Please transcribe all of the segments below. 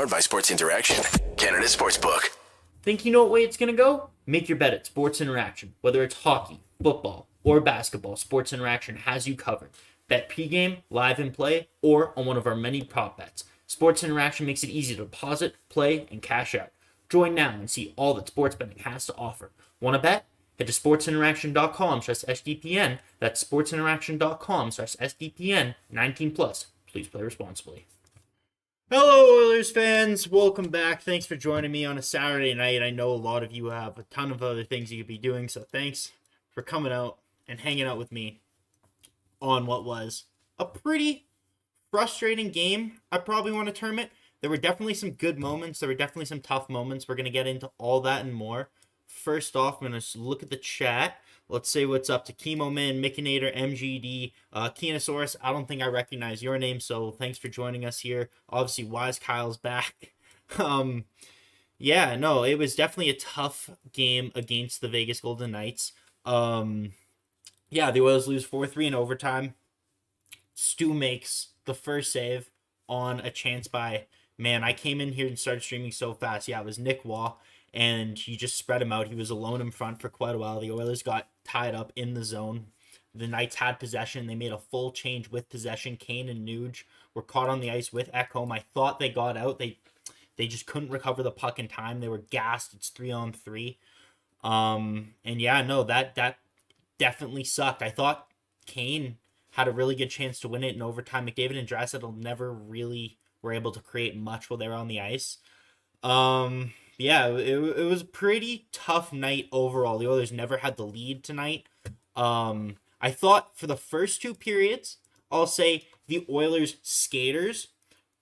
Powered by Sports Interaction, Canada Sportsbook. Think you know what way it's going to go? Make your bet at Sports Interaction. Whether it's hockey, football, or basketball, Sports Interaction has you covered. Bet pregame, live and play, or on one of our many prop bets. Sports Interaction makes it easy to deposit, play, and cash out. Join now and see all that sports betting has to offer. Want to bet? Head to sportsinteraction.com/SDPN. That's sportsinteraction.com/SDPN. 19 plus. Please play responsibly. Hello, Oilers fans. Welcome back. Thanks for joining me on a Saturday night. I know a lot of you have a ton of other things you could be doing, so thanks for coming out and hanging out with me on what was a pretty frustrating game, I probably want to term it. There were definitely some good moments. There were definitely some tough moments. We're going to get into all that and more. First off, I'm going to look at the chat. Let's say what's up to Chemo Man, Mikinator, MGD, Kenosaurus. I don't think I recognize your name, so thanks for joining us here. Obviously, Wise Kyle's back. Yeah, no, it was definitely a tough game against the Vegas Golden Knights. Yeah, the Oilers lose 4-3 in overtime. Stu makes the first save on a chance by, man, I came in here and started streaming so fast. Yeah, it was Nick Waugh, and he just spread him out. He was alone in front for quite a while. The Oilers got tied up in the zone. The Knights had possession. They made a full change with possession. Kane and Nuge were caught on the ice with Ekholm. I thought they got out. They just couldn't recover the puck in time. They were gassed. It's 3-on-3. And yeah, no, that definitely sucked. I thought Kane had a really good chance to win it in overtime. McDavid and Draisaitl never really were able to create much while they were on the ice. Yeah, it was a pretty tough night overall. The Oilers never had the lead tonight. I thought for the first two periods, I'll say the Oilers skaters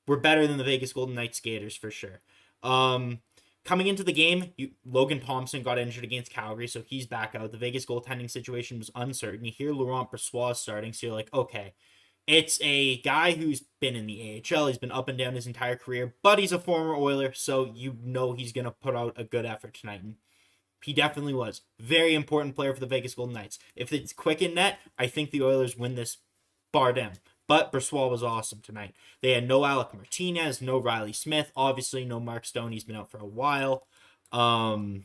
were better than the Vegas Golden Knights skaters for sure. Coming into the game, Logan Thompson got injured against Calgary, so he's back out. The Vegas goaltending situation was uncertain. You hear Laurent Brossoit starting, so you're like, okay, it's a guy who's been in the AHL. He's been up and down his entire career, but he's a former Oiler, so you know he's going to put out a good effort tonight. And he definitely was. Very important player for the Vegas Golden Knights. If it's quick in net, I think the Oilers win this bar down. But Brossoit was awesome tonight. They had no Alec Martinez, no Riley Smith, obviously no Mark Stone. He's been out for a while. No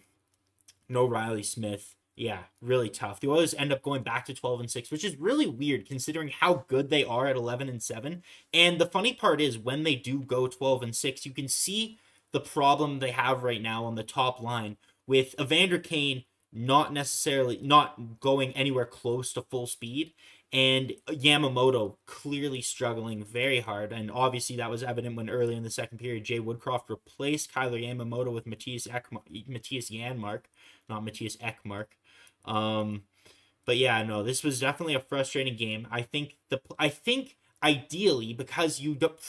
Riley Smith. Yeah, really tough. The Oilers end up going back to 12-6, which is really weird considering how good they are at 11-7. And the funny part is when they do go 12-6, you can see the problem they have right now on the top line with Evander Kane not going anywhere close to full speed, and Yamamoto clearly struggling very hard. And obviously that was evident when early in the second period, Jay Woodcroft replaced Kyler Yamamoto with Matthias Janmark, not Matthias Ekmark. But yeah, no, this was definitely a frustrating game. I think ideally, because you don't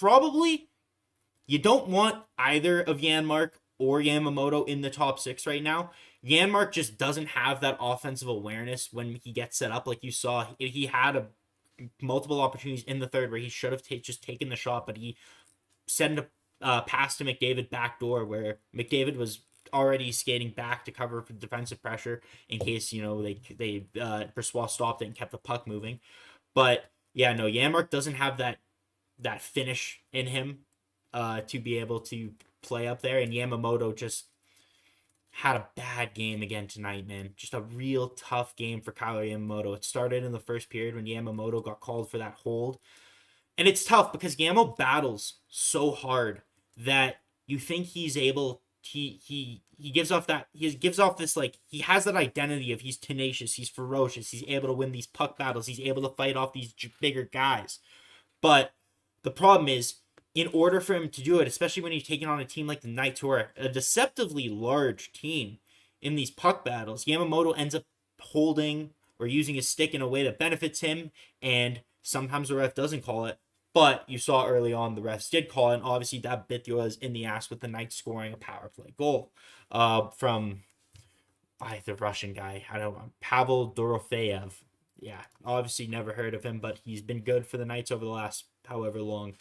want either of Janmark or Yamamoto in the top six right now. Janmark just doesn't have that offensive awareness when he gets set up. Like you saw, he had multiple opportunities in the third where he should have just taken the shot, but he sent a pass to McDavid backdoor where McDavid was already skating back to cover for defensive pressure in case, Brossoit stopped it and kept the puck moving. But yeah, no, Janmark doesn't have that finish in him to be able to play up there, and Yamamoto just had a bad game again tonight, man. Just a real tough game for Kyler Yamamoto. It started in the first period when Yamamoto got called for that hold. And it's tough because Yamo battles so hard that you think he's able, he gives off this, like, he has that identity of he's tenacious, he's ferocious, he's able to win these puck battles, he's able to fight off these bigger guys. But the problem is, in order for him to do it, especially when he's taking on a team like the Knights, who are a deceptively large team in these puck battles, Yamamoto ends up holding or using his stick in a way that benefits him, and sometimes the ref doesn't call it. But you saw early on the refs did call it, and obviously that bit the Oilers in the ass with the Knights scoring a power play goal from the Russian guy. I don't know, Pavel Dorofeyev. Yeah, obviously never heard of him, but he's been good for the Knights over the last however long.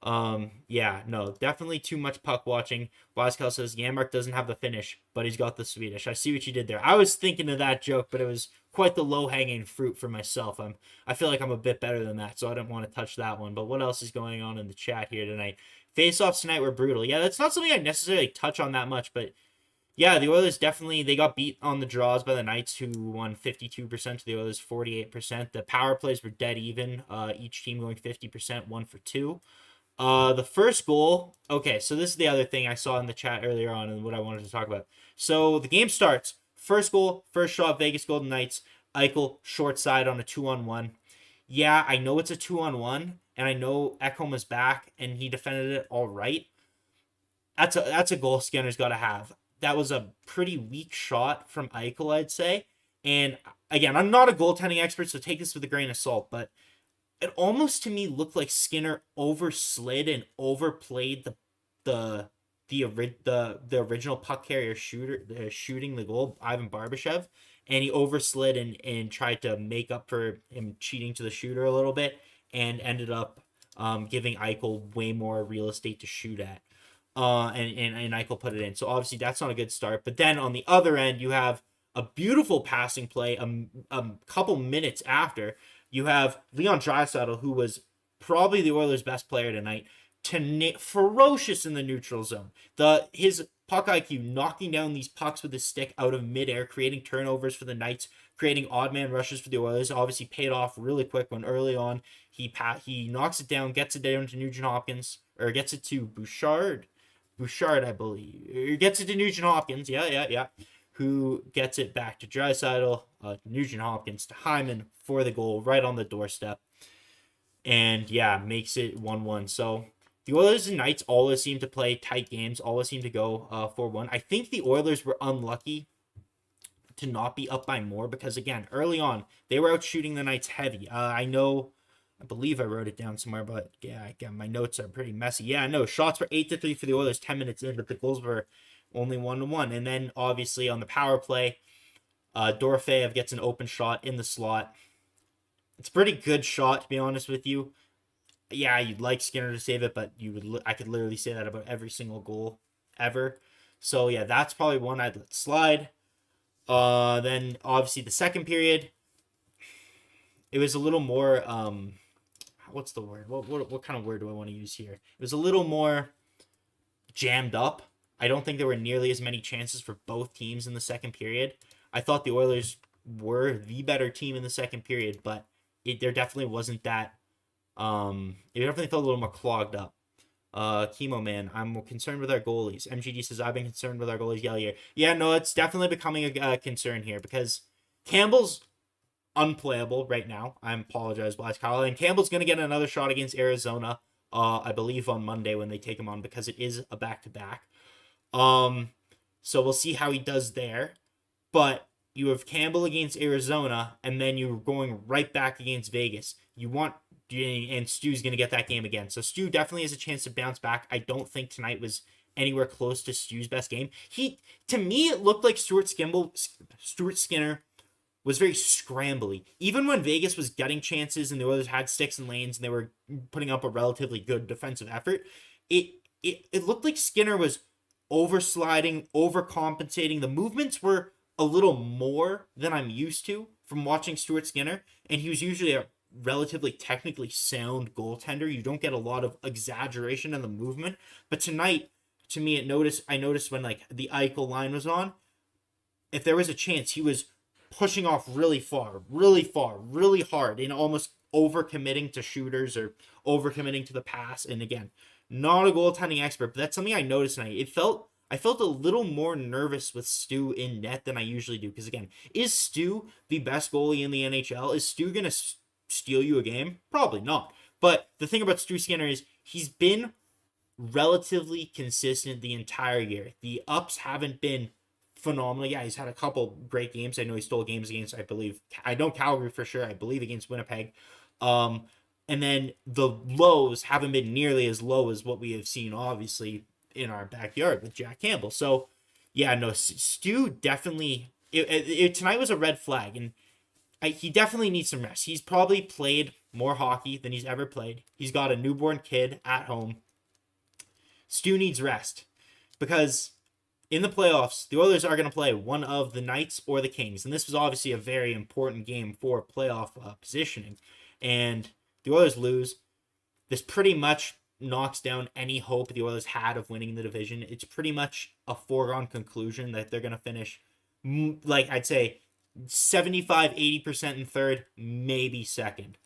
Yeah, no, definitely too much puck watching. Waskell says Yanmark doesn't have the finish, but he's got the Swedish. I see what you did there. I was thinking of that joke, but it was quite the low hanging fruit for myself. I feel like I'm a bit better than that, so I didn't want to touch that one. But what else is going on in the chat here tonight? Face-offs tonight were brutal. Yeah, that's not something I necessarily touch on that much, but yeah, the Oilers definitely, they got beat on the draws by the Knights, who won 52% to the Oilers 48%. The power plays were dead even, each team going 50%, 1 for 2. The first goal, okay, so this is the other thing I saw in the chat earlier on and what I wanted to talk about. So the game starts. First goal, first shot, Vegas Golden Knights. Eichel, short side on a 2-on-1. Yeah, I know it's a 2-on-1, and I know Ekholm is back, and he defended it all right. That's a goal Skinner's got to have. That was a pretty weak shot from Eichel, I'd say. And again, I'm not a goaltending expert, so take this with a grain of salt, but it almost to me looked like Skinner overslid and overplayed the original puck carrier shooter shooting the goal, Ivan Barbashev, and he overslid and tried to make up for him cheating to the shooter a little bit, and ended up giving Eichel way more real estate to shoot at. And Eichel put it in. So obviously that's not a good start. But then on the other end, you have a beautiful passing play a couple minutes after. You have Leon Draisaitl, who was probably the Oilers' best player tonight, ferocious in the neutral zone. His puck IQ, knocking down these pucks with his stick out of midair, creating turnovers for the Knights, creating odd man rushes for the Oilers. Obviously paid off really quick when early on he knocks it down, gets it down to Nugent-Hopkins, or gets it to Bouchard, I believe. Or gets it to Nugent-Hopkins, yeah. Who gets it back to Draisaitl, Nugent-Hopkins to Hyman for the goal right on the doorstep. And yeah, makes it 1-1. So the Oilers and Knights always seem to play tight games, always seem to go 4-1. I think the Oilers were unlucky to not be up by more because, again, early on, they were out shooting the Knights heavy. I believe I wrote it down somewhere, but yeah, again, my notes are pretty messy. Yeah, no, shots were 8-3 for the Oilers 10 minutes in, but the goals were only 1-1. And then, obviously, on the power play, Dorofeyev gets an open shot in the slot. It's a pretty good shot, to be honest with you. Yeah, you'd like Skinner to save it, but I could literally say that about every single goal ever. So, yeah, that's probably one I'd let slide. Then, obviously, the second period, it was a little more, what's the word? What kind of word do I want to use here? It was a little more jammed up. I don't think there were nearly as many chances for both teams in the second period. I thought the Oilers were the better team in the second period, but there definitely wasn't that. It definitely felt a little more clogged up. Chemo Man, I'm concerned with our goalies. MGD says, I've been concerned with our goalies yell here. Yeah, no, it's definitely becoming a concern here because Campbell's unplayable right now. I apologize, Blas Kyle. And Campbell's going to get another shot against Arizona, I believe on Monday when they take him on because it is a back-to-back. So we'll see how he does there. But you have Campbell against Arizona, and then you're going right back against Vegas. And Stu's going to get that game again. So Stu definitely has a chance to bounce back. I don't think tonight was anywhere close to Stu's best game. To me, it looked like Stuart Skinner was very scrambly. Even when Vegas was getting chances and the Oilers had sticks and lanes and they were putting up a relatively good defensive effort, it looked like Skinner was oversliding, overcompensating. The movements were a little more than I'm used to from watching Stuart Skinner, and he was usually a relatively technically sound goaltender. You don't get a lot of exaggeration in the movement, but tonight, to me, I noticed when like the Eichel line was on, if there was a chance, he was pushing off really far, really hard, and almost overcommitting to shooters or overcommitting to the pass. And again, not a goaltending expert, but that's something I noticed tonight. I felt a little more nervous with Stu in net than I usually do. Because again, is Stu the best goalie in the NHL? Is Stu going to steal you a game? Probably not. But the thing about Stu Skinner is he's been relatively consistent the entire year. The ups haven't been phenomenal. Yeah, he's had a couple great games. I know he stole games against, I know Calgary for sure. I believe against Winnipeg. And then the lows haven't been nearly as low as what we have seen, obviously, in our backyard with Jack Campbell. So, yeah, no, Stu definitely... tonight was a red flag, and he definitely needs some rest. He's probably played more hockey than he's ever played. He's got a newborn kid at home. Stu needs rest because in the playoffs, the Oilers are going to play one of the Knights or the Kings. And this was obviously a very important game for playoff positioning. And the Oilers lose. This pretty much knocks down any hope the Oilers had of winning the division. It's pretty much a foregone conclusion that they're going to finish, like I'd say, 75-80% in third, maybe second.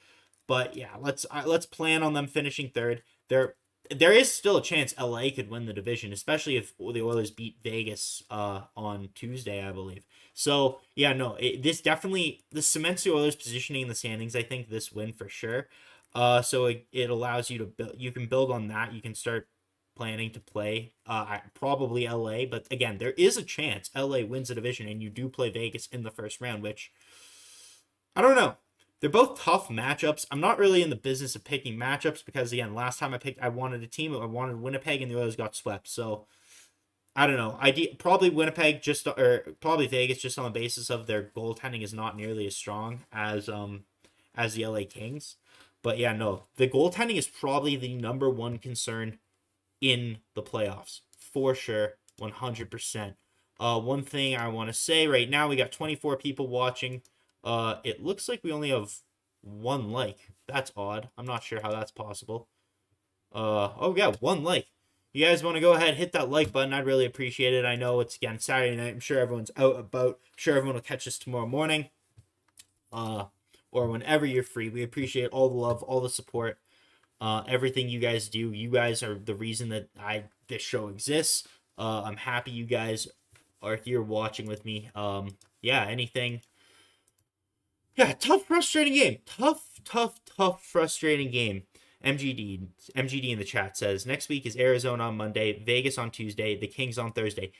But yeah, let's plan on them finishing third. There is still a chance LA could win the division, especially if the Oilers beat Vegas on Tuesday, I believe. So yeah, no, this cements the Oilers' positioning in the standings. I think this win for sure. So it allows you to build. You can build on that. You can start planning to play probably LA, but again, there is a chance LA wins the division and you do play Vegas in the first round, which I don't know. They're both tough matchups. I'm not really in the business of picking matchups because, again, last time I wanted a team. I wanted Winnipeg, and the Oilers got swept. So, I don't know. Probably Winnipeg or probably Vegas just on the basis of their goaltending is not nearly as strong as the LA Kings. But, yeah, no. The goaltending is probably the number one concern in the playoffs. For sure. 100%. One thing I want to say right now, we got 24 people watching. It looks like we only have one like. That's odd. I'm not sure how that's possible. Oh yeah, one like. You guys want to go ahead, hit that like button. I'd really appreciate it. I know it's, again, Saturday night. I'm sure everyone's out about. I'm sure everyone will catch us tomorrow morning. Or whenever you're free. We appreciate all the love, all the support, everything you guys do. You guys are the reason that this show exists. I'm happy you guys are here watching with me. Yeah, anything. Yeah, tough, frustrating game. Tough, frustrating game. MGD in the chat says, next week is Arizona on Monday, Vegas on Tuesday, the Kings on Thursday.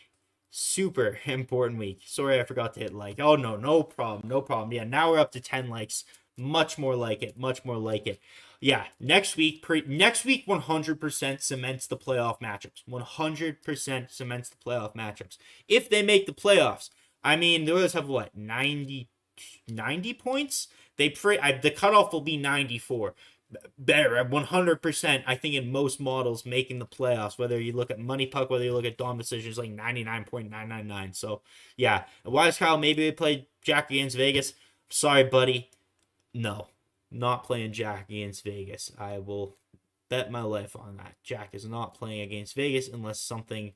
Super important week. Sorry I forgot to hit like. Oh, no problem. Yeah, now we're up to 10 likes. Much more like it. Yeah, next week 100% cements the playoff matchups. 100% cements the playoff matchups. If they make the playoffs, I mean, the Oilers have what, 90 points? The cutoff will be 94. Better at 100%. I think in most models making the playoffs, whether you look at Money Puck, whether you look at Dom decisions, like 99.999. So yeah, why is Kyle? Maybe we played Jack against Vegas. Sorry, buddy. No, not playing Jack against Vegas. I will bet my life on that. Jack is not playing against Vegas unless something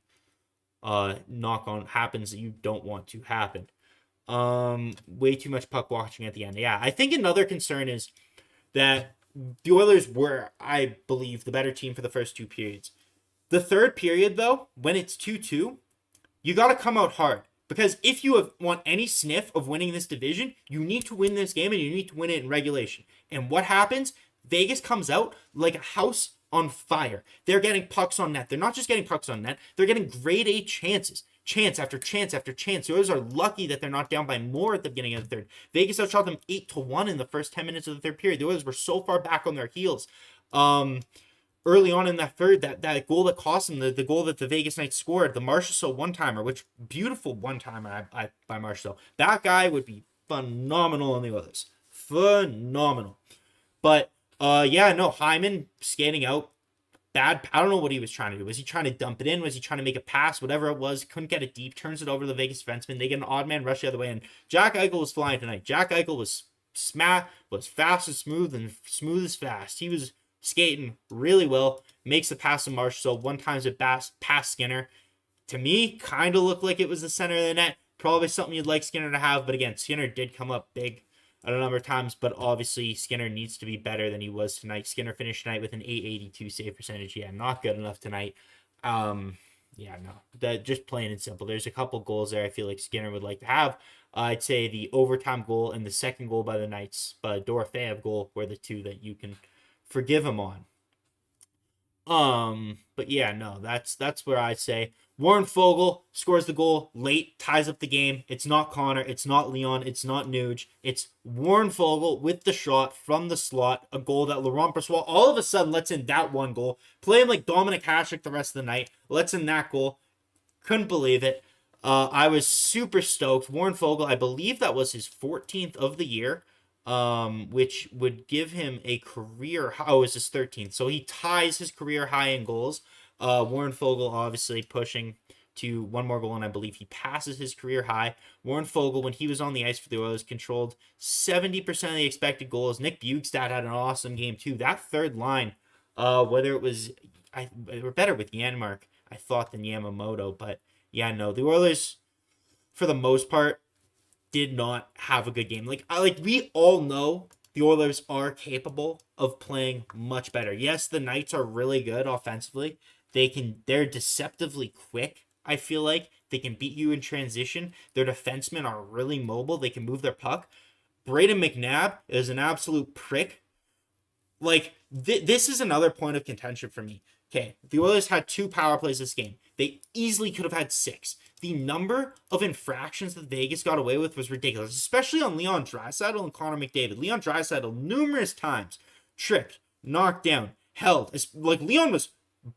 knock on happens that you don't want to happen. Way too much puck watching at the end. Yeah, I think another concern is that the Oilers were, I believe, the better team for the first two periods. The third period, though, when it's 2-2, you got to come out hard. Because if you want any sniff of winning this division, you need to win this game and you need to win it in regulation. And what happens? Vegas comes out like a house on fire. They're getting pucks on net. They're not just getting pucks on net. They're getting grade A chances. Chance after chance after chance. The Oilers are lucky that they're not down by more at the beginning of the third. Vegas outshot them 8-1 in the first 10 minutes of the third period. The Oilers were so far back on their heels. Early on in that third, that goal that cost them, the goal that the Vegas Knights scored, the Marchessault one-timer, which beautiful one-timer by Marchessault. That guy would be phenomenal on the Oilers. Phenomenal. But, yeah, no, Hyman skating out. Bad. I don't know what he was trying to do. Was he trying to dump it in? Was he trying to make a pass? Whatever it was, couldn't get it deep. Turns it over to the Vegas defenseman. They get an odd man rush the other way, and Jack Eichel was flying tonight. Jack Eichel was fast and smooth as fast. He was skating really well. Makes the pass to Marchessault. One time's it past Skinner. To me, kind of looked like it was the center of the net. Probably something you'd like Skinner to have, but again, Skinner did come up big a number of times, but obviously Skinner needs to be better than he was tonight. Skinner finished tonight with an .882 save percentage. Yeah, not good enough tonight. Yeah, no, that just plain and simple. There's a couple goals there I feel like Skinner would like to have. I'd say the overtime goal and the second goal by the Knights, Dorofeyev goal, were the two that you can forgive him on. But yeah, no, that's where I say Warren Foegele scores the goal late, ties up the game. It's not Connor, it's not Leon, it's not Nuge. It's Warren Foegele with the shot from the slot, a goal that Laurent Brossoit all of a sudden lets in that one goal. Playing like Dominic Hasek the rest of the night, lets in that goal. Couldn't believe it. I was super stoked. Warren Foegele, I believe that was his 14th of the year. which would give him a career high. Oh, it's his 13th. So he ties his career high in goals. Warren Fogle obviously pushing to one more goal, and I believe he passes his career high. Warren Fogle, when he was on the ice for the Oilers, controlled 70% of the expected goals. Nick Bjugstad had an awesome game too. That third line, whether it was, we're better with Janmark, I thought, than Yamamoto, but yeah, no, the Oilers, for the most part, did not have a good game. We all know the Oilers are capable of playing much better. Yes, the Knights are really good offensively. They're deceptively quick. I feel like they can beat you in transition. Their defensemen are really mobile. They can move their puck. Braden McNabb is an absolute prick. This is another point of contention for me. Okay, the Oilers had 2 power plays this game. They easily could have had 6. The number of infractions that Vegas got away with was ridiculous, especially on Leon Draisaitl and Connor McDavid. Leon Draisaitl numerous times tripped, knocked down, held. Leon was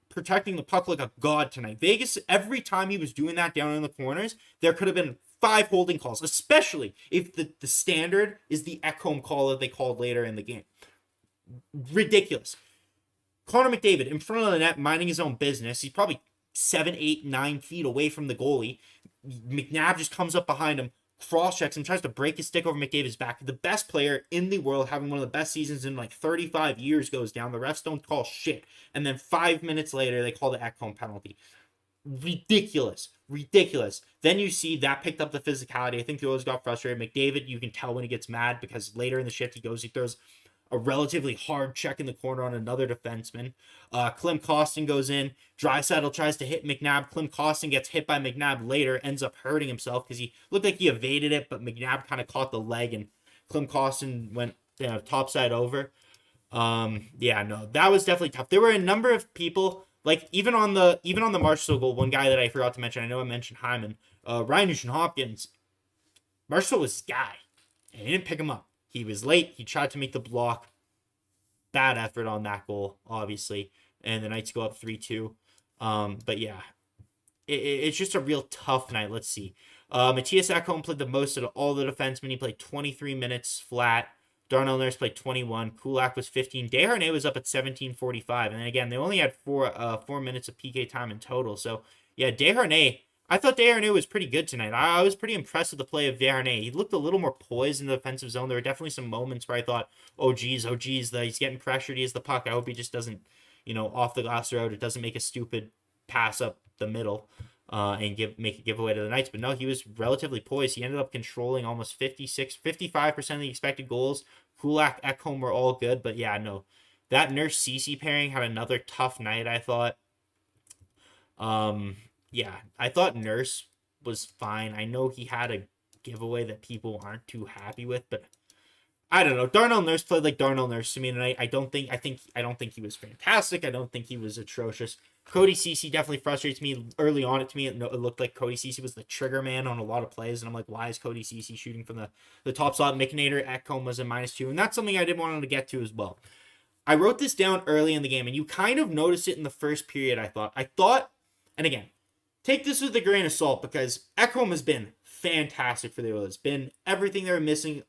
protecting the puck like a god tonight. Vegas, every time he was doing that down in the corners, there could have been 5 holding calls, especially if the standard is the Ekholm call that they called later in the game. Ridiculous. Connor McDavid in front of the net, minding his own business. He's probably 7, 8, 9 feet away from the goalie. McNabb just comes up behind him, cross-checks him, tries to break his stick over McDavid's back. The best player in the world, having one of the best seasons in 35 years, goes down. The refs don't call shit. And then 5 minutes later, they call the Ekholm penalty. Ridiculous. Then you see that picked up the physicality. I think the Oilers got frustrated. McDavid, you can tell when he gets mad because later in the shift, he throws a relatively hard check in the corner on another defenseman. Klim Kostin goes in. Draisaitl tries to hit McNabb. Klim Kostin gets hit by McNabb later, ends up hurting himself because he looked like he evaded it, but McNabb kind of caught the leg, and Klim Kostin went topside over. That was definitely tough. There were a number of people, even on the Marshall goal, one guy that I forgot to mention, I know I mentioned Hyman, Ryan Nugent-Hopkins. Marshall was his guy, and he didn't pick him up. He was late. He tried to make the block. Bad effort on that goal, obviously. And the Knights go up 3-2. But yeah, it's just a real tough night. Let's see. Matthias Ekholm played the most of all the defensemen. He played 23 minutes flat. Darnell Nurse played 21. Kulak was 15. Desharnais was up at 17:45. And then again, they only had 4 minutes of PK time in total. So yeah, Desharnais, I thought Desharnais was pretty good tonight. I was pretty impressed with the play of Desharnais. He looked a little more poised in the defensive zone. There were definitely some moments where I thought, oh geez, he's getting pressured. He has the puck. I hope he just doesn't, off the glass or out. It doesn't make a stupid pass up the middle and make a giveaway to the Knights. But no, he was relatively poised. He ended up controlling almost 55% of the expected goals. Kulak, Ekholm were all good. But yeah, no, that Nurse-Ceci pairing had another tough night, I thought. Yeah, I thought Nurse was fine. I know he had a giveaway that people aren't too happy with, but I don't know. Darnell Nurse played like Darnell Nurse to me tonight. I don't think he was fantastic. I don't think he was atrocious. Cody Ceci definitely frustrates me. Early on, it looked like Cody Ceci was the trigger man on a lot of plays, and I'm like, why is Cody Ceci shooting from the top slot? McNader, Ekholm was a -2, and that's something I did want him to get to as well. I wrote this down early in the game, and you kind of noticed it in the first period, I thought, and again, take this with a grain of salt because Ekholm has been fantastic for the Oilers. Been everything they were missing.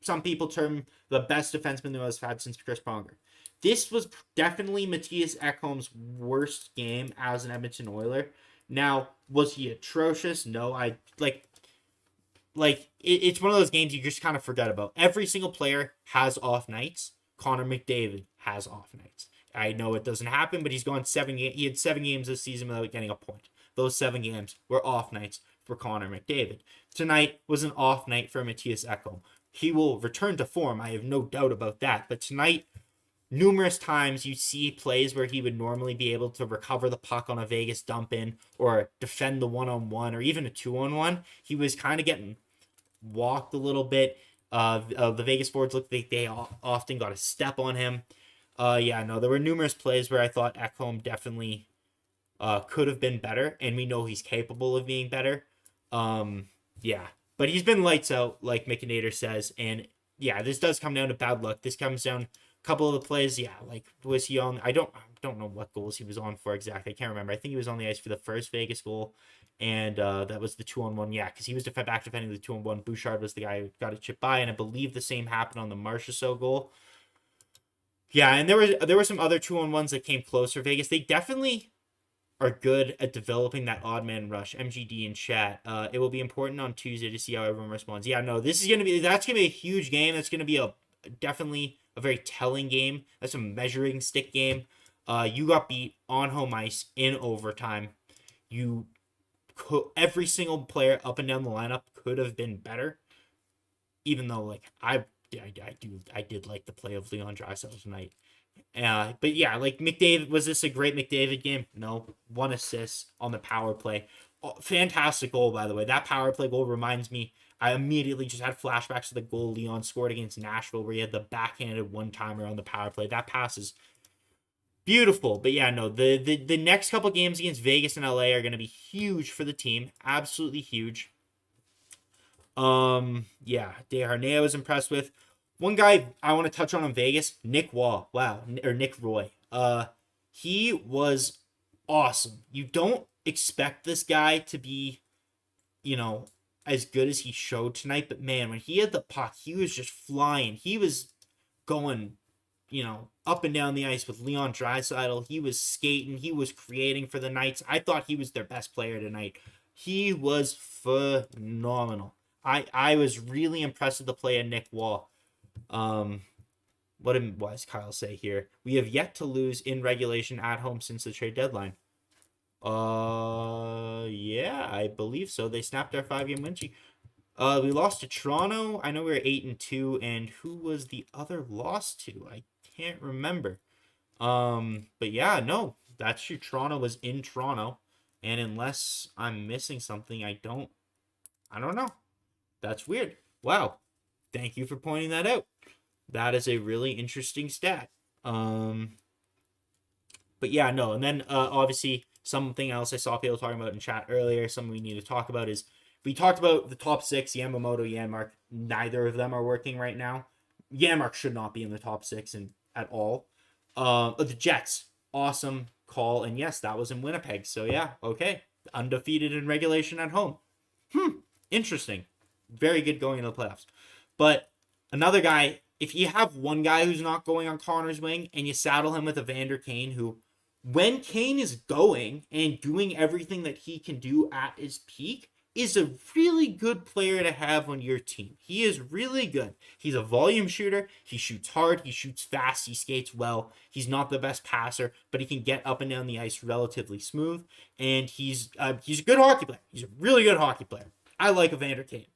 Some people term the best defenseman the Oilers have had since Chris Pronger. This was definitely Matthias Ekholm's worst game as an Edmonton Oiler. Now, was he atrocious? No, it's one of those games you just kind of forget about. Every single player has off nights. Connor McDavid has off nights. I know it doesn't happen, but he had 7 games this season without getting a point. Those 7 games were off nights for Connor McDavid. Tonight was an off night for Matthias Ekholm. He will return to form. I have no doubt about that. But tonight, numerous times you see plays where he would normally be able to recover the puck on a Vegas dump in or defend the 1-on-1 or even a 2-on-1. He was kind of getting walked a little bit. The Vegas forwards looked like they often got a step on him. There were numerous plays where I thought Ekholm definitely could have been better, and we know he's capable of being better. But he's been lights out, like McNader says, and yeah, this does come down to bad luck. This comes down a couple of the plays. Yeah, was he on? I don't know what goals he was on for exactly. I can't remember. I think he was on the ice for the first Vegas goal, And that was the 2-on-1. Yeah, because he was back defending the 2-on-1. Bouchard was the guy who got a chip by, and I believe the same happened on the Marchessault goal. Yeah, and there were some other 2-on-1s that came close for Vegas. They definitely are good at developing that odd man rush. MGD in chat. It will be important on Tuesday to see how everyone responds. Yeah, no, that's gonna be a huge game. That's gonna be definitely a very telling game. That's a measuring stick game. You got beat on home ice in overtime. Every single player up and down the lineup could have been better. Even though like I did like the play of Leon Draisaitl tonight. But yeah, like McDavid, was this a great McDavid game? No. 1 assist on the power play. Oh, fantastic goal, by the way. That power play goal reminds me, I immediately just had flashbacks to the goal Leon scored against Nashville where he had the backhanded one-timer on the power play. That pass is beautiful. But yeah, no, the next couple games against Vegas and LA are going to be huge for the team. Absolutely huge. Yeah, Desharnais I was impressed with. One guy I want to touch on in Vegas, Nick Waugh. Wow, or Nick Roy. He was awesome. You don't expect this guy to be, as good as he showed tonight, but man, when he had the puck, he was just flying. He was going, up and down the ice with Leon Draisaitl. He was skating. He was creating for the Knights. I thought he was their best player tonight. He was phenomenal. I was really impressed with the play of Nick Waugh. What does Kyle say here? We have yet to lose in regulation at home since the trade deadline. Yeah, I believe so. They snapped our 5-game win streak. We lost to Toronto. I know we were 8-2, and who was the other loss to? I can't remember. But yeah, no, that's true. Toronto was in Toronto, and unless I'm missing something, I don't know. That's weird. Wow. Thank you for pointing that out. That is a really interesting stat. But yeah, no. And then obviously something else I saw people talking about in chat earlier, something we need to talk about is we talked about the top 6, Yamamoto, Janmark. Neither of them are working right now. Janmark should not be in the top 6 at all. The Jets, awesome call. And yes, that was in Winnipeg. So yeah, okay. Undefeated in regulation at home. Interesting. Very good going into the playoffs. But another guy, if you have one guy who's not going on Connor's wing and you saddle him with Evander Kane, who, when Kane is going and doing everything that he can do at his peak, is a really good player to have on your team. He is really good. He's a volume shooter. He shoots hard. He shoots fast. He skates well. He's not the best passer, but he can get up and down the ice relatively smooth. And he's a good hockey player. He's a really good hockey player. I like Evander Kane.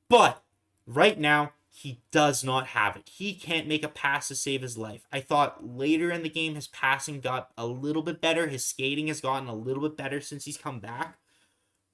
But right now, he does not have it. He can't make a pass to save his life. I thought later in the game, his passing got a little bit better. His skating has gotten a little bit better since he's come back.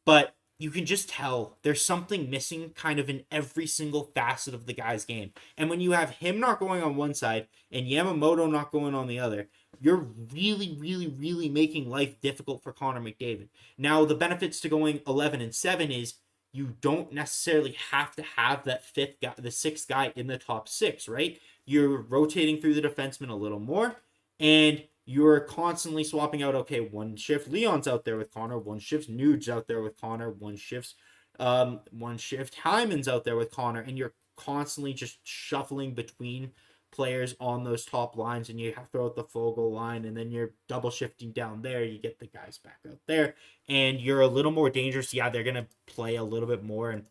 But you can just tell there's something missing kind of in every single facet of the guy's game. And when you have him not going on one side and Yamamoto not going on the other, you're really, really, really making life difficult for Connor McDavid. Now, the benefits to going 11-7 is you don't necessarily have to have that the 6th guy in the top 6, right? You're rotating through the defensemen a little more, and you're constantly swapping out, okay, one shift Leon's out there with Connor, one shift Nuge's out there with Connor, one shift Hyman's out there with Connor, and you're constantly just shuffling between players on those top lines, and you have to throw out the Fogle line, and then you're double shifting down there, you get the guys back out there, and you're a little more dangerous. Yeah, they're going to play a little bit more, and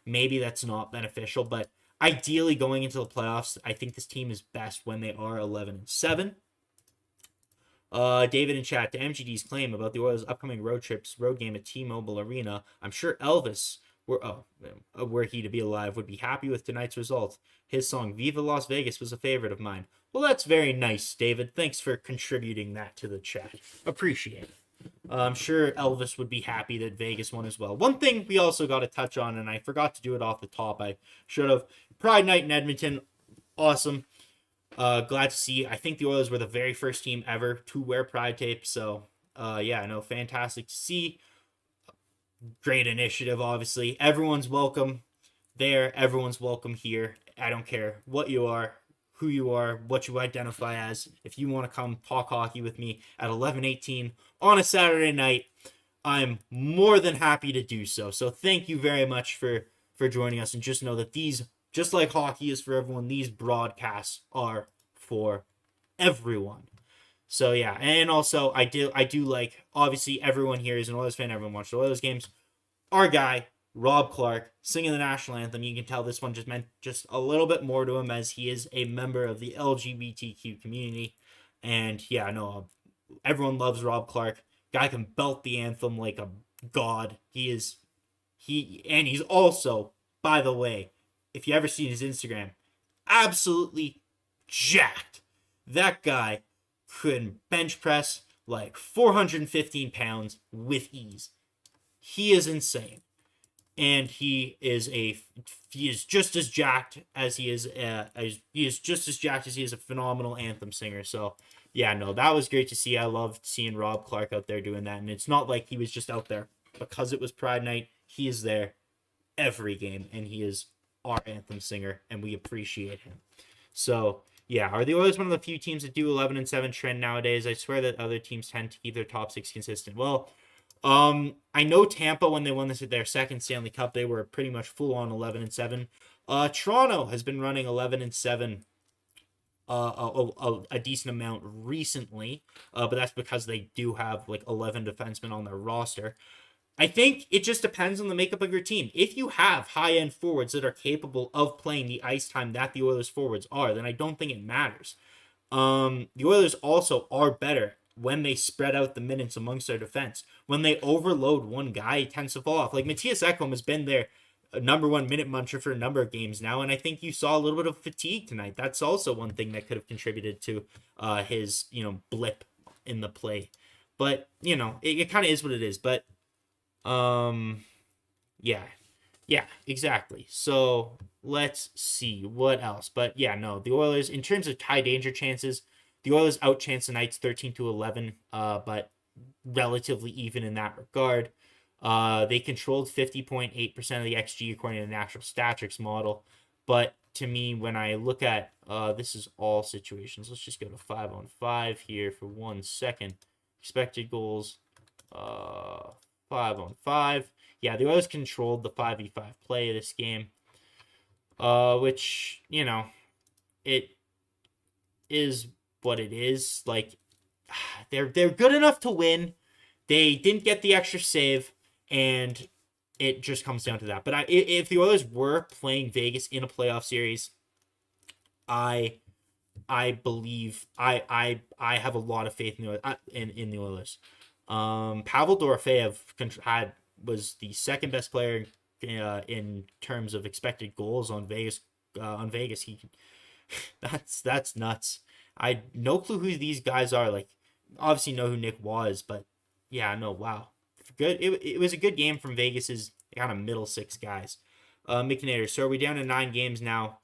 maybe that's not beneficial, but ideally going into the playoffs, I think this team is best when they are 11-7. David in chat, to MGD's claim about the Oilers' upcoming road game at T-Mobile Arena, I'm sure Elvis, were he to be alive, would be happy with tonight's result. His song Viva Las Vegas was a favorite of mine. Well, that's very nice, David. Thanks for contributing that to the chat. Appreciate it. I'm sure Elvis would be happy that Vegas won as well. One thing we also got to touch on, and I forgot to do it off the top, I should have. Pride Night in Edmonton, awesome. Glad to see. I think the Oilers were the very first team ever to wear Pride tape, so yeah, no, fantastic to see. Great initiative, obviously. Everyone's welcome there. Everyone's welcome here. I don't care what you are, who you are, what you identify as. If you want to come talk hockey with me at 11:18 on a Saturday night, I'm more than happy to do so. So thank you very much for joining us, and just know that these, just like hockey is for everyone, these broadcasts are for everyone. So yeah, and also I do like, obviously everyone here is an Oilers fan, everyone watched the Oilers games. Our guy Rob Clark singing the national anthem, you can tell this one just meant just a little bit more to him, as he is a member of the LGBTQ community. And yeah, no, everyone loves Rob Clark. Guy can belt the anthem like a god. He's also, by the way, if you ever seen his Instagram, absolutely jacked. That guy could bench press like 415 pounds with ease. He is insane, and he is just as jacked as he is a phenomenal anthem singer. So yeah, no, that was great to see. I loved seeing Rob Clark out there doing that, and it's not like he was just out there because it was Pride Night. He is there every game, and he is our anthem singer, and we appreciate him. So yeah, are the Oilers one of the few teams that do 11-7 trend nowadays? I swear that other teams tend to keep their top six consistent. Well, I know Tampa, when they won their second Stanley Cup, they were pretty much full on 11-7. Toronto has been running 11-7 a decent amount recently, but that's because they do have like 11 defensemen on their roster. I think it just depends on the makeup of your team. If you have high-end forwards that are capable of playing the ice time that the Oilers forwards are, then I don't think it matters. The Oilers also are better when they spread out the minutes amongst their defense. When they overload one guy, it tends to fall off. Like Matthias Ekholm has been their number one minute muncher for a number of games now, and I think you saw a little bit of fatigue tonight. That's also one thing that could have contributed to his blip in the play. But it kind of is what it is. But yeah, exactly. So let's see what else. But yeah, no, the Oilers, in terms of high danger chances, the Oilers outchanced the Knights 13-11, but relatively even in that regard. They controlled 50.8% of the XG according to the Natural Statistics model. But to me, when I look at, this is all situations. Let's just go to 5-on-5 here for 1 second. Expected goals, 5-on-5. Yeah, the Oilers controlled the 5v5 play of this game, which, it is what it is. Like, they're good enough to win. They didn't get the extra save, and it just comes down to that. But if the Oilers were playing Vegas in a playoff series, I believe I have a lot of faith in the Oilers. Pavel Dorofeyev was the second best player in terms of expected goals on Vegas. That's nuts. I no clue who these guys are. Like, obviously know who Nick was, but yeah, no, wow, good. It was a good game from Vegas's kind of middle six guys. McNair. So are we down to 9 games now?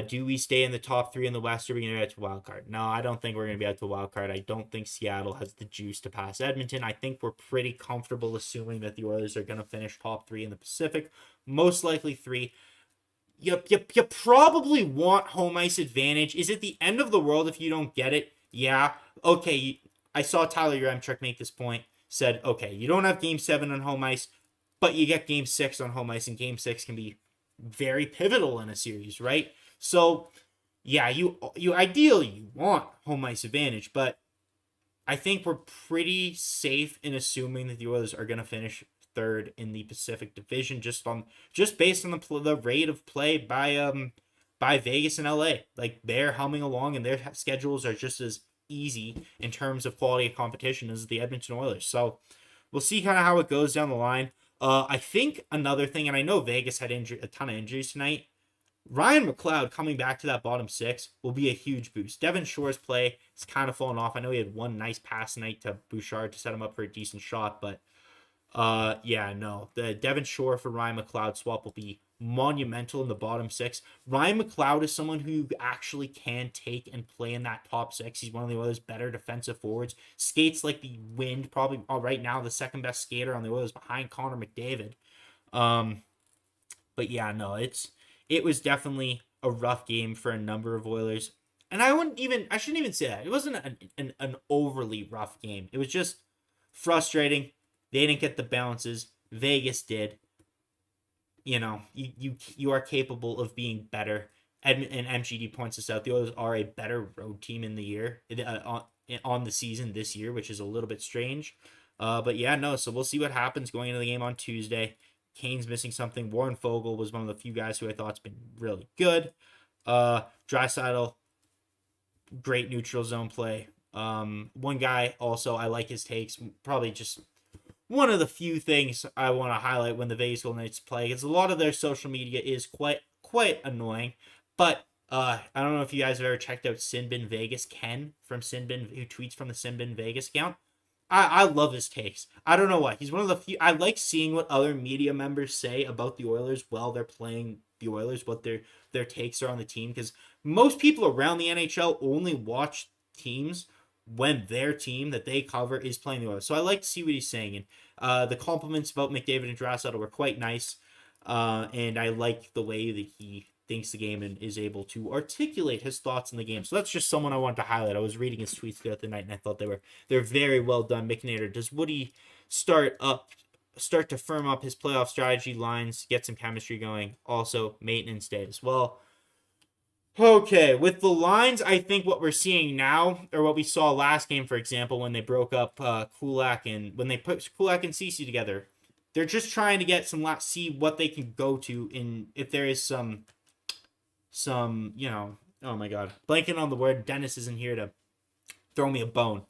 Do we stay in the top 3 in the West, or are we going to get to wild card? No, I don't think we're going to be out to wild card. I don't think Seattle has the juice to pass Edmonton. I think we're pretty comfortable assuming that the Oilers are going to finish top 3 in the Pacific, most likely 3. You probably want home ice advantage. Is it the end of the world if you don't get it? Yeah. Okay, I saw Tyler Yaremchuk make this point. Said, okay, you don't have Game 7 on home ice, but you get Game 6 on home ice, and Game 6 can be very pivotal in a series, right? So, yeah, you ideally want home ice advantage, but I think we're pretty safe in assuming that the Oilers are going to finish 3rd in the Pacific Division, just based on the rate of play by Vegas and LA. Like, they're humming along, and their schedules are just as easy in terms of quality of competition as the Edmonton Oilers. So we'll see kind of how it goes down the line. I think another thing, and I know Vegas had a ton of injuries tonight, Ryan McLeod coming back to that bottom 6 will be a huge boost. Devin Shore's play has kind of fallen off. I know he had one nice pass tonight to Bouchard to set him up for a decent shot, but yeah, no. The Devin Shore for Ryan McLeod swap will be monumental in the bottom 6. Ryan McLeod is someone who actually can take and play in that top 6. He's one of the Oilers' better defensive forwards. Skates like the wind, probably right now the second best skater on the Oilers behind Connor McDavid. But yeah, no, it was definitely a rough game for a number of Oilers. And I shouldn't even say that. It wasn't an overly rough game. It was just frustrating. They didn't get the bounces. Vegas did. You are capable of being better. And MGD points this out. The Oilers are a better road team in the year on the season this year, which is a little bit strange. But yeah, no. So we'll see what happens going into the game on Tuesday. Kane's missing something. Warren Fogle was one of the few guys who I thought's been really good. Draisaitl, great neutral zone play. One guy also I like his takes. Probably just one of the few things I want to highlight when the Vegas Golden Knights play, because a lot of their social media is quite annoying. But I don't know if you guys have ever checked out Sinbin Vegas. Ken from Sinbin, who tweets from the Sinbin Vegas account. I love his takes. I don't know why. He's one of the few. I like seeing what other media members say about the Oilers while they're playing the Oilers, what their takes are on the team, because most people around the NHL only watch teams when their team that they cover is playing the Oilers. So I like to see what he's saying. And the compliments about McDavid and Draisaitl were quite nice. And I like the way that he thinks the game and is able to articulate his thoughts in the game. So that's just someone I wanted to highlight. I was reading his tweets throughout the night, and I thought they're very well done. McNader, does Woody start to firm up his playoff strategy lines, get some chemistry going? Also, maintenance days. Well, okay, with the lines, I think what we're seeing now, or what we saw last game, for example, when they broke up Kulak and when they put Kulak and Ceci together, they're just trying to get see what they can go to in if there is some oh my god, blanking on the word. Dennis isn't here to throw me a bone.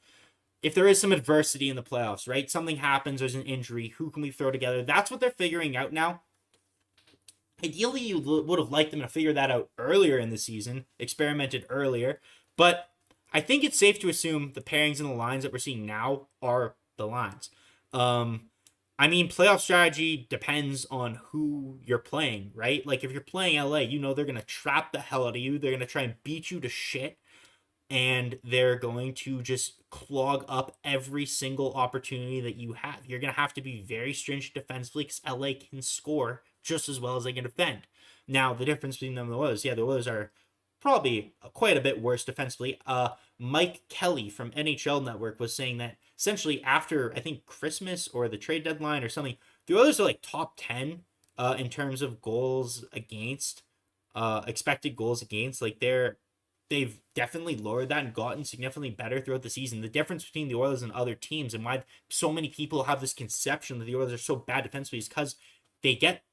If there is some adversity in the playoffs, right? Something happens, there's an injury, who can we throw together? That's what they're figuring out now. Ideally, you would have liked them to figure that out earlier in the season, experimented earlier. But I think it's safe to assume the pairings and the lines that we're seeing now are the lines. I mean, playoff strategy depends on who you're playing, right? Like, if you're playing LA, they're going to trap the hell out of you. They're going to try and beat you to shit. And they're going to just clog up every single opportunity that you have. You're going to have to be very stringent defensively because LA can score just as well as they can defend. Now, the difference between them and the Oilers, the Oilers are probably quite a bit worse defensively. Mike Kelly from NHL Network was saying that essentially after, I think, Christmas or the trade deadline or something, the Oilers are like top 10 in terms of goals against, expected goals against. Like, they've definitely lowered that and gotten significantly better throughout the season. The difference between the Oilers and other teams and why so many people have this conception that the Oilers are so bad defensively is because they get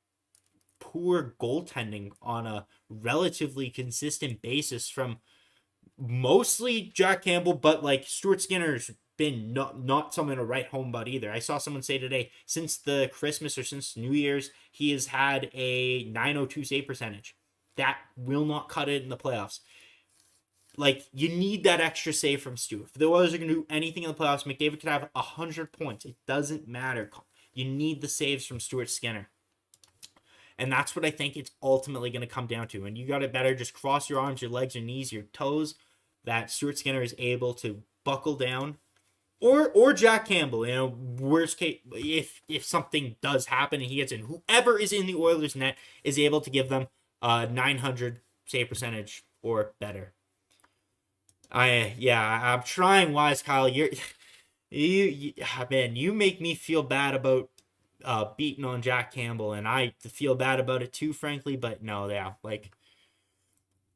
poor goaltending on a relatively consistent basis from mostly Jack Campbell, but like Stuart Skinner's been not someone to write home about either. I saw someone say today, since the Christmas or since New Year's, he has had a .902 save percentage. That will not cut it in the playoffs. Like, you need that extra save from Stu. If the Oilers are going to do anything in the playoffs, McDavid could have 100 points. It doesn't matter. You need the saves from Stuart Skinner. And that's what I think it's ultimately going to come down to. And you got it better. Just cross your arms, your legs, your knees, your toes, that Stuart Skinner is able to buckle down. Or Jack Campbell, worst case, if something does happen and he gets in, whoever is in the Oilers net is able to give them 900 save percentage or better. I'm trying, Wise Kyle. You make me feel bad about beating on Jack Campbell, and I feel bad about it too, frankly. But no,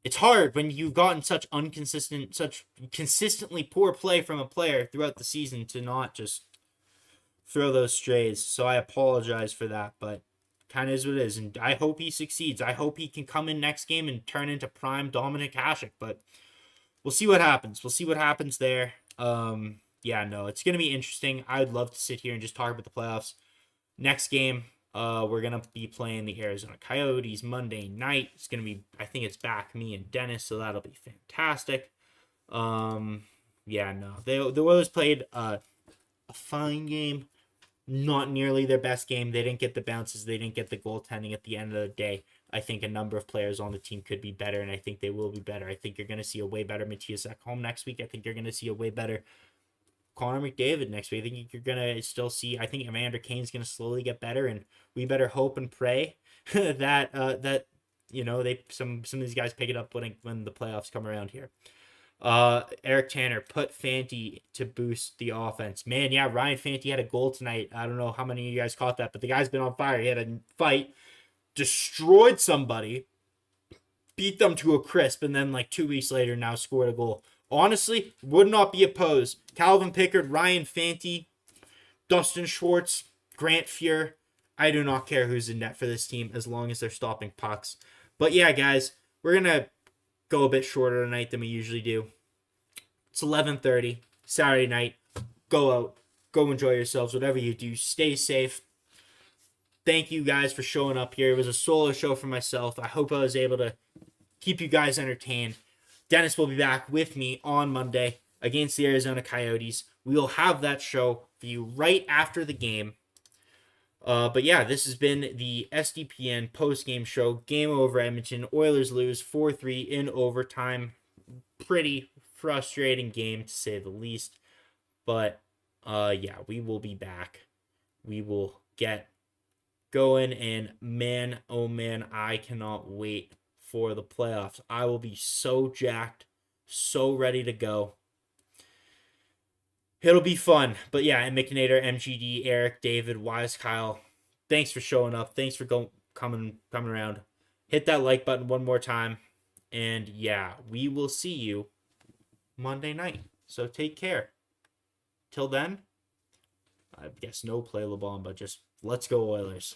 it's hard when you've gotten such consistently poor play from a player throughout the season to not just throw those strays. So I apologize for that, but kind of is what it is, and I hope he succeeds. I hope he can come in next game and turn into prime Dominic Hasek, but we'll see what happens. We'll see what happens there. It's going to be interesting. I'd love to sit here and just talk about the playoffs. Next game, we're going to be playing the Arizona Coyotes Monday night. It's going to be, I think it's back me and Dennis, so that'll be fantastic. The Oilers played a fine game. Not nearly their best game. They didn't get the bounces. They didn't get the goaltending at the end of the day. I think a number of players on the team could be better, and I think they will be better. I think you're going to see a way better Matthias Ekholm next week. I think you're going to see a way better Connor McDavid next week. I think you're going to still see, I think Evander Kane's going to slowly get better, and we better hope and pray that some of these guys pick it up when the playoffs come around here. Eric Tanner put Fanti to boost the offense. Man, yeah, Ryan Fanti had a goal tonight. I don't know how many of you guys caught that, but the guy's been on fire. He had a fight, destroyed somebody, beat them to a crisp, and then like 2 weeks later now scored a goal. Honestly, would not be opposed. Calvin Pickard, Ryan Fanti, Dustin Schwartz, Grant Fuhr. I do not care who's in net for this team as long as they're stopping pucks. But yeah, guys, we're going to go a bit shorter tonight than we usually do. It's 11:30, Saturday night. Go out. Go enjoy yourselves. Whatever you do, stay safe. Thank you guys for showing up here. It was a solo show for myself. I hope I was able to keep you guys entertained. Dennis will be back with me on Monday against the Arizona Coyotes. We will have that show for you right after the game. But yeah, this has been the SDPN post-game show. Game over, Edmonton. Oilers lose 4-3 in overtime. Pretty frustrating game, to say the least. But yeah, we will be back. We will get going. And man, oh man, I cannot wait for the playoffs. I will be so jacked, so ready to go. It'll be fun. But yeah, and McNader, MGD, Eric, David, Wise, Kyle, thanks for showing up. Thanks for coming around. Hit that like button one more time. And yeah, we will see you Monday night. So take care. Till then, I guess no play La Bomba, just let's go Oilers.